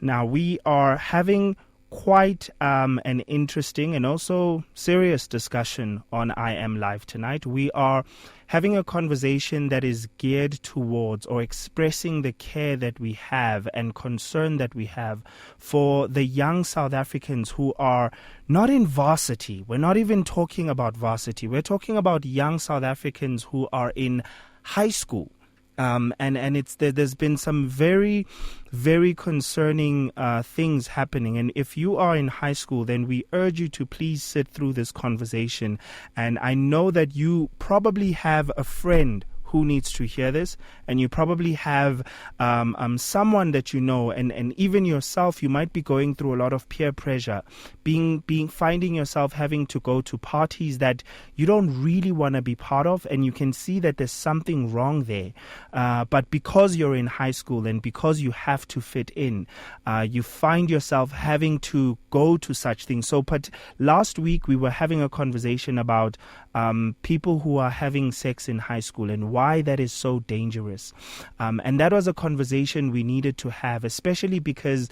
Now, we are having quite an interesting and also serious discussion on I Am Live tonight. We are having a conversation that is geared towards or expressing the care that we have and concern that we have for the young South Africans who are not in varsity. We're not even talking about varsity. We're talking about young South Africans who are in high school. And there's been some very, very concerning things happening. And if you are in high school, then we urge you to please sit through this conversation. And I know that you probably have a friend who needs to hear this, and you probably have someone that you know, and even yourself, you might be going through a lot of peer pressure, finding yourself having to go to parties that you don't really want to be part of, and you can see that there's something wrong there. But because you're in high school and because you have to fit in, you find yourself having to go to such things. So, but last week we were having a conversation about people who are having sex in high school and why that is so dangerous. And that was a conversation we needed to have, especially because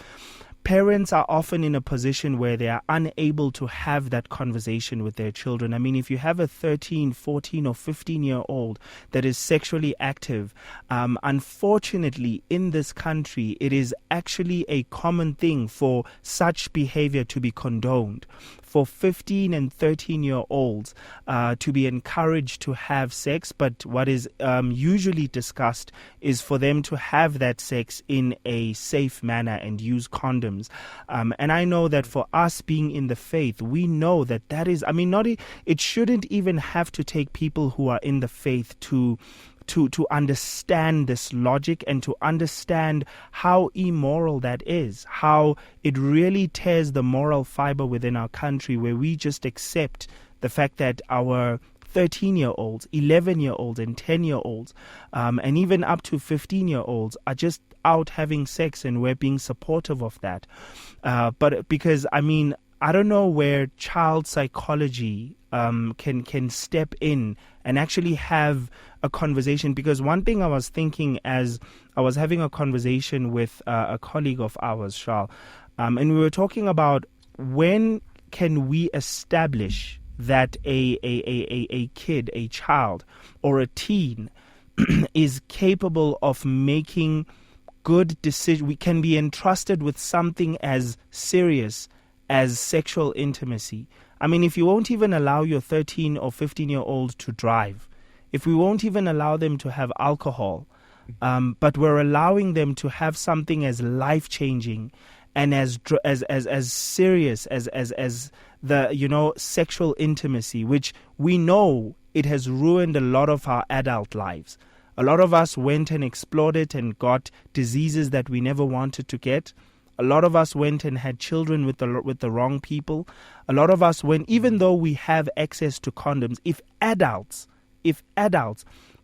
parents are often in a position where they are unable to have that conversation with their children. I mean, if you have a 13, 14 or 15-year-old that is sexually active, unfortunately in this country, it is actually a common thing for such behavior to be condoned. For 15 and 13-year-olds to be encouraged to have sex, but what is usually discussed is for them to have that sex in a safe manner and use condoms. And I know that for us being in the faith, we know that is, I mean, it shouldn't even have to take people who are in the faith to understand this logic and to understand how immoral that is, how it really tears the moral fiber within our country, where we just accept the fact that our 13-year-olds, 11-year-olds and 10-year-olds, and even up to 15-year-olds are just out having sex, and we're being supportive of that. But because, I mean, I don't know where child psychology can step in and actually have a conversation, because one thing I was thinking as I was having a conversation with a colleague of ours, Charles, and we were talking about when can we establish that a kid, a child or a teen is capable of making good decisions. We can be entrusted with something as serious as sexual intimacy. I mean, if you won't even allow your 13 or 15-year-old to drive, if we won't even allow them to have alcohol, but we're allowing them to have something as life-changing and as serious as the sexual intimacy, which we know it has ruined a lot of our adult lives. A lot of us went and explored it and got diseases that we never wanted to get. A lot of us went and had children with the wrong people. A lot of us went, even though we have access to condoms, if adults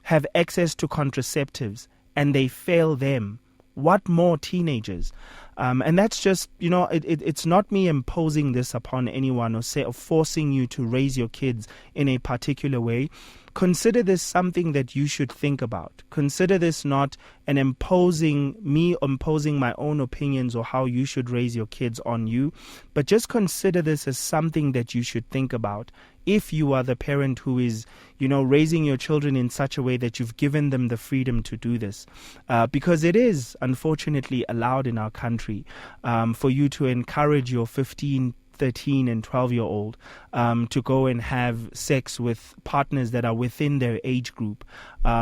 have access to contraceptives and they fail them, what more teenagers? And that's just, it's not me imposing this upon anyone or forcing you to raise your kids in a particular way. Consider this something that you should think about. Consider this not an imposing my own opinions or how you should raise your kids on you, but just consider this as something that you should think about. If you are the parent who is, raising your children in such a way that you've given them the freedom to do this, because it is unfortunately allowed in our country for you to encourage your 15, 13 and 12-year-old to go and have sex with partners that are within their age group.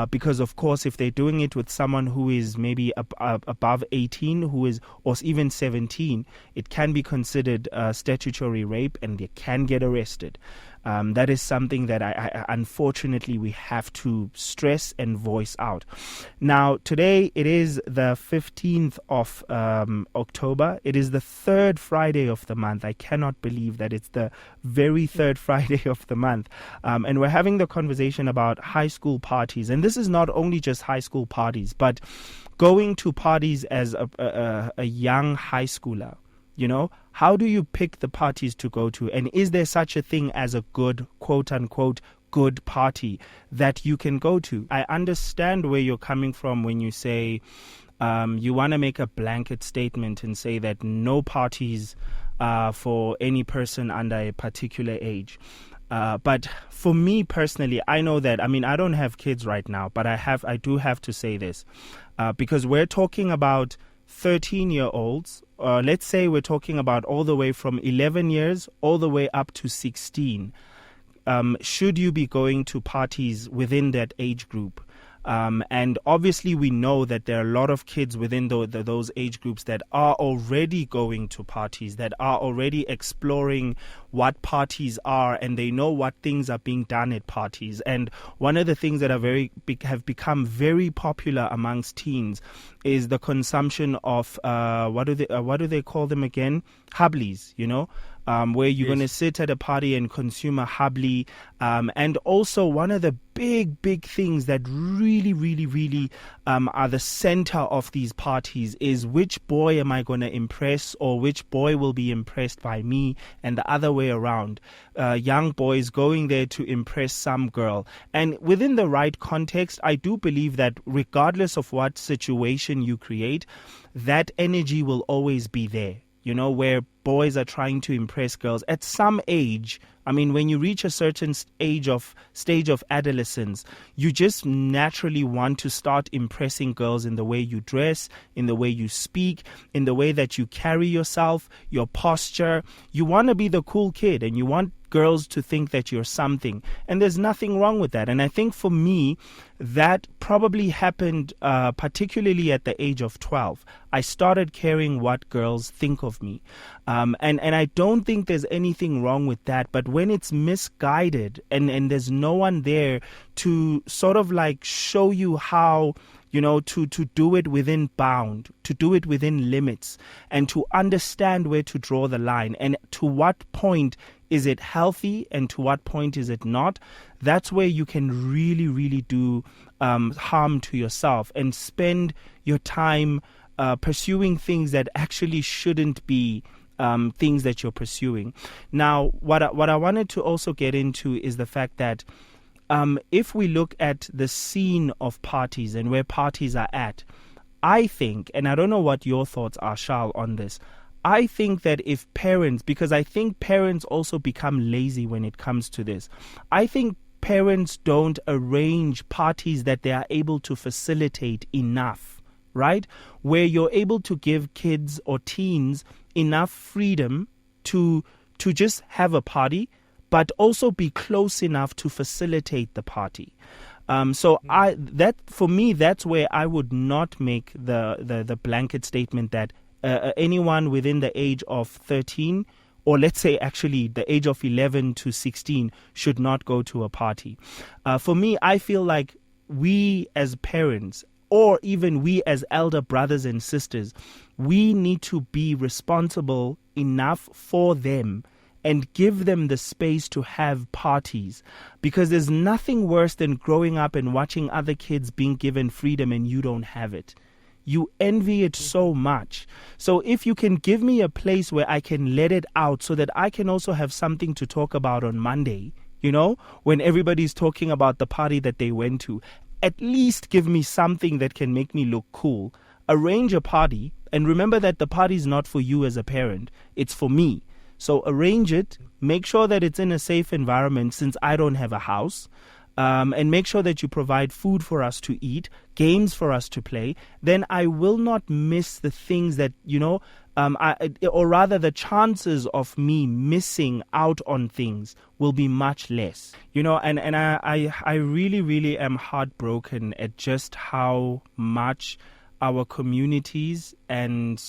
Because, of course, if they're doing it with someone who is maybe above 18, or even 17, it can be considered statutory rape and they can get arrested. That is something that I unfortunately we have to stress and voice out. Now, today it is the 15th of October. It is the third Friday of the month. I cannot believe that it's the very third Friday of the month. And we're having the conversation about high school parties. And this is not only just high school parties, but going to parties as a young high schooler. How do you pick the parties to go to? And is there such a thing as a good, quote unquote, good party that you can go to? I understand where you're coming from when you say You want to make a blanket statement and say that no parties for any person under a particular age. But for me personally, I know that, I mean, I don't have kids right now, but I do have to say this, because we're talking about 13-year-olds. Let's say we're talking about all the way from 11 years all the way up to 16. Should you be going to parties within that age group? And obviously we know that there are a lot of kids within those age groups that are already going to parties, that are already exploring what parties are, and they know what things are being done at parties. And one of the things that have become very popular amongst teens is the consumption of what do they call them again? Hubblies, where you're going to sit at a party and consume a hubbly. And also one of the big things that really are the center of these parties is which boy am I going to impress, or which boy will be impressed by me, and the other way around. Young boys going there to impress some girl. And within the right context, I do believe that regardless of what situation you create, that energy will always be there. Where boys are trying to impress girls at some age. I mean, when you reach a certain stage of adolescence, you just naturally want to start impressing girls in the way you dress, in the way you speak, in the way that you carry yourself, your posture. You want to be the cool kid, and you want girls to think that you're something. And there's nothing wrong with that. And I think for me, that probably happened particularly at the age of 12. I started caring what girls think of me. And I don't think there's anything wrong with that. But when it's misguided and there's no one there to sort of like show you how, to do it within bound, to do it within limits, and to understand where to draw the line, and to what point is it healthy and to what point is it not, that's where you can really do harm to yourself and spend your time pursuing things that actually shouldn't be things that you're pursuing. Now, what I wanted to also get into is the fact that if we look at the scene of parties and where parties are at, I think, and I don't know what your thoughts are, Charles, on this, I think that if parents, because I think parents also become lazy when it comes to this, I think parents don't arrange parties that they are able to facilitate enough, right? Where you're able to give kids or teens enough freedom to just have a party, but also be close enough to facilitate the party. For me, that's where I would not make the blanket statement that anyone within the age of 13, or let's say actually the age of 11 to 16, should not go to a party. For me, I feel like we as parents, or even we as elder brothers and sisters, we need to be responsible enough for them and give them the space to have parties, because there's nothing worse than growing up and watching other kids being given freedom and you don't have it. You envy it so much. So if you can give me a place where I can let it out so that I can also have something to talk about on Monday, when everybody's talking about the party that they went to, at least give me something that can make me look cool. Arrange a party, and remember that the party is not for you as a parent, it's for me. So arrange it, make sure that it's in a safe environment since I don't have a house, and make sure that you provide food for us to eat, games for us to play. Then I will not miss the things that, or rather the chances of me missing out on things will be much less. And I really am heartbroken at just how much our communities and,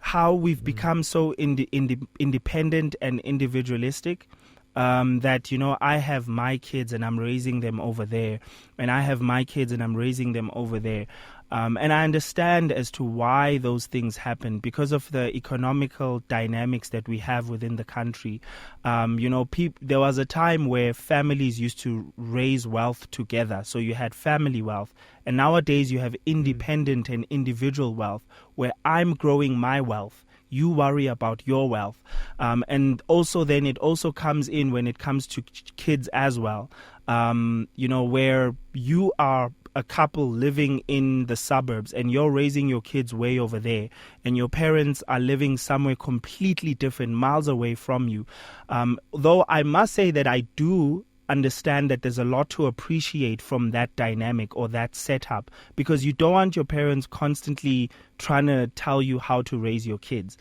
how we've become so independent and individualistic, that, I have my kids and I'm raising them over there, and I have my kids and I'm raising them over there. And I understand as to why those things happen because of the economical dynamics that we have within the country. There was a time where families used to raise wealth together. So you had family wealth. And nowadays you have independent and individual wealth where I'm growing my wealth. You worry about your wealth. And also then it also comes in when it comes to kids as well. Where you are a couple living in the suburbs and you're raising your kids way over there and your parents are living somewhere completely different, miles away from you. Though I must say that I do understand that there's a lot to appreciate from that dynamic or that setup, because you don't want your parents constantly trying to tell you how to raise your kids,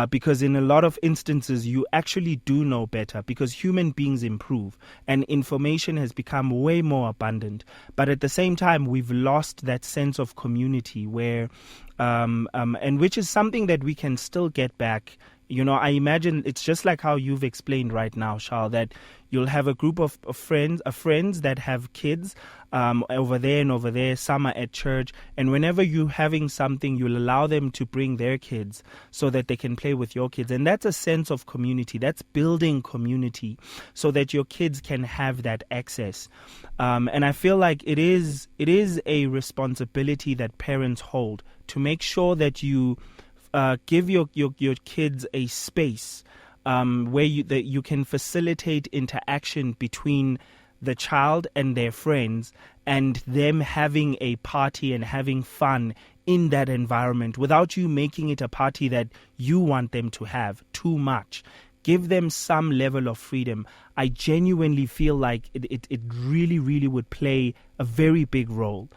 because in a lot of instances you actually do know better, because human beings improve and information has become way more abundant. But at the same time, we've lost that sense of community where and which is something that we can still get back. You know, I imagine it's just like how you've explained right now, Charles, that you'll have a group of friends that have kids over there and over there. Some are at church. And whenever you're having something, you'll allow them to bring their kids so that they can play with your kids. And that's a sense of community. That's building community so that your kids can have that access. And I feel like it is a responsibility that parents hold to make sure that you give your kids a space where you can facilitate interaction between the child and their friends, and them having a party and having fun in that environment without you making it a party that you want them to have too much. Give them some level of freedom. I genuinely feel like it really, really would play a very big role.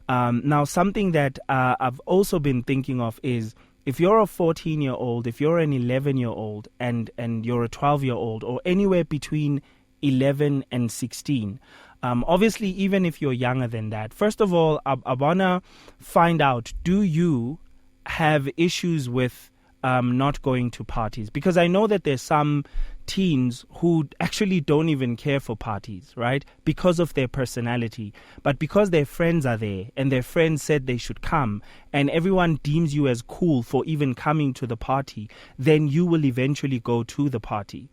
Now, something that I've also been thinking of is, if you're a 14-year-old, if you're an 11-year-old, and you're a 12-year-old, or anywhere between 11 and 16, obviously, even if you're younger than that, first of all, I want to find out, do you have issues with not going to parties? Because I know that there's some teens who actually don't even care for parties, right? Because of their personality. But because their friends are there and their friends said they should come and everyone deems you as cool for even coming to the party, then you will eventually go to the party.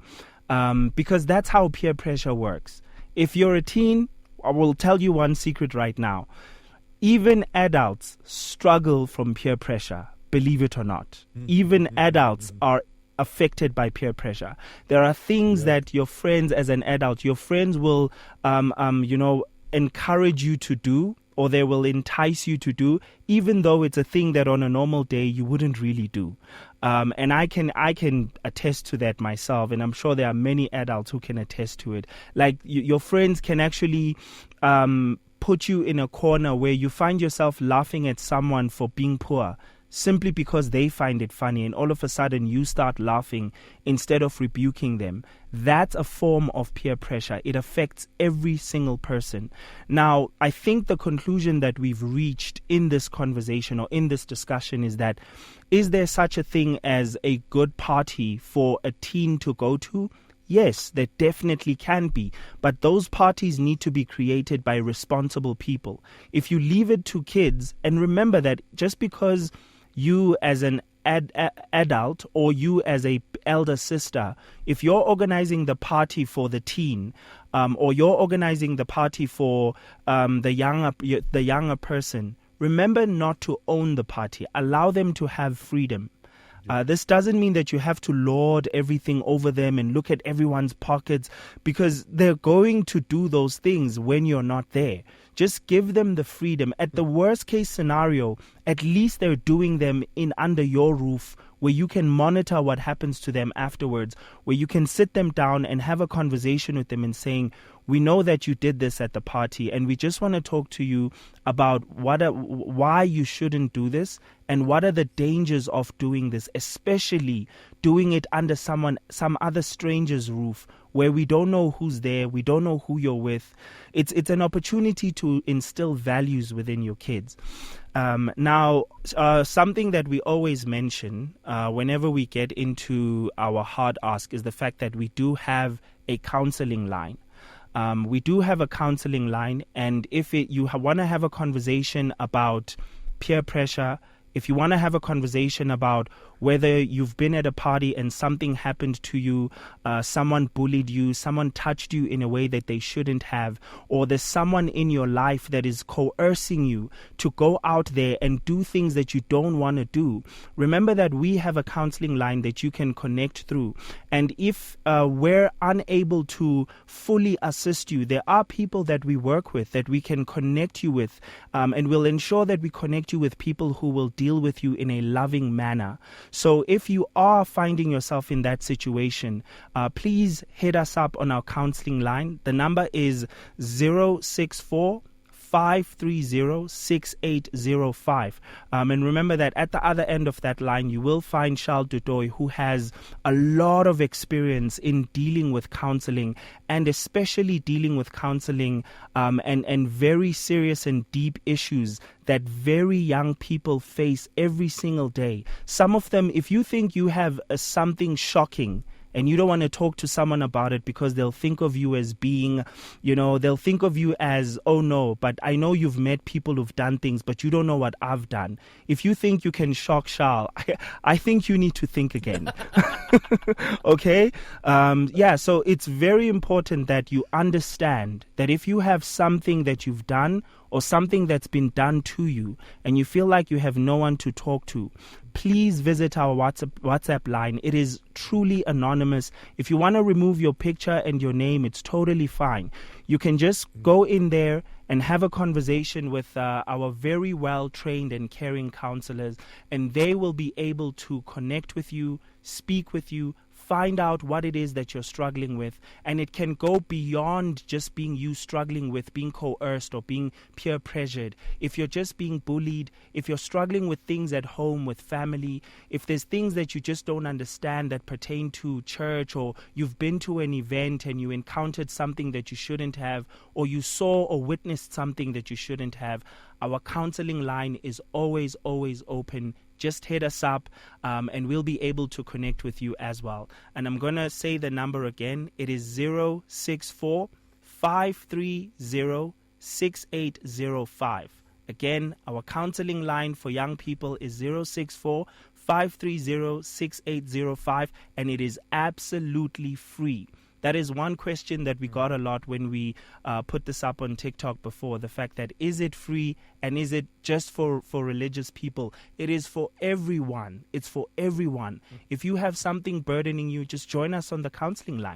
Because that's how peer pressure works. If you're a teen, I will tell you one secret right now. Even adults struggle from peer pressure, believe it or not. Even adults are affected by peer pressure. There are things that your friends, as an adult, your friends will, encourage you to do, or they will entice you to do, even though it's a thing that on a normal day you wouldn't really do. And I can attest to that myself, and I'm sure there are many adults who can attest to it. Like your friends can actually put you in a corner where you find yourself laughing at someone for being poor, simply because they find it funny, and all of a sudden you start laughing instead of rebuking them. That's a form of peer pressure. It affects every single person. Now, I think the conclusion that we've reached in this conversation or in this discussion is that, is there such a thing as a good party for a teen to go to? Yes, there definitely can be, but those parties need to be created by responsible people. If you leave it to kids, and remember that just because you as an adult or you as a elder sister, if you're organizing the party for the teen, or you're organizing the party for the younger person, remember not to own the party. Allow them to have freedom. This doesn't mean that you have to lord everything over them and look at everyone's pockets, because they're going to do those things when you're not there. Just give them the freedom. At the worst case scenario, at least they're doing them in under your roof, where you can monitor what happens to them afterwards, where you can sit them down and have a conversation with them and saying, we know that you did this at the party, and we just want to talk to you about why you shouldn't do this and what are the dangers of doing this, especially doing it under some other stranger's roof where we don't know who's there, we don't know who you're with. It's an opportunity to instill values within your kids. Now, something that we always mention whenever we get into our hard ask is the fact that we do have a counseling line. We do have a counseling line, and if you want to have a conversation about peer pressure, If you want to have a conversation about whether you've been at a party and something happened to you, someone bullied you, someone touched you in a way that they shouldn't have, or there's someone in your life that is coercing you to go out there and do things that you don't want to do, remember that we have a counseling line that you can connect through. And if we're unable to fully assist you, there are people that we work with that we can connect you with, and we'll ensure that we connect you with people who will deal with you in a loving manner. So if you are finding yourself in that situation, please hit us up on our counseling line. The number is 064 530 6805. And remember that at the other end of that line, you will find Charles Dudoy, who has a lot of experience in dealing with counseling, and especially dealing with counseling and very serious and deep issues that very young people face every single day. Some of them, if you think you have something shocking, and you don't want to talk to someone about it because they'll think of you as being, they'll think of you as, oh no, but I know you've met people who've done things, but you don't know what I've done. If you think you can shock Charles, I think you need to think again. Okay? So it's very important that you understand that if you have something that you've done or something that's been done to you and you feel like you have no one to talk to, please visit our WhatsApp line. It is truly anonymous. If you want to remove your picture and your name, it's totally fine. You can just go in there and have a conversation with our very well-trained and caring counselors, and they will be able to connect with you, speak with you, find out what it is that you're struggling with. And it can go beyond just being you struggling with being coerced or being peer pressured. If you're just being bullied, if you're struggling with things at home with family, if there's things that you just don't understand that pertain to church, or you've been to an event and you encountered something that you shouldn't have, or you saw or witnessed something that you shouldn't have, our counseling line is always, always open. Just hit us up and we'll be able to connect with you as well. And I'm going to say the number again. It is 064 530 6805. Again, our counseling line for young people is 064 530 6805, and it is absolutely free. That is one question that we got a lot when we put this up on TikTok before, the fact that is it free and is it just for religious people? It is for everyone. It's for everyone. If you have something burdening you, just join us on the counseling line.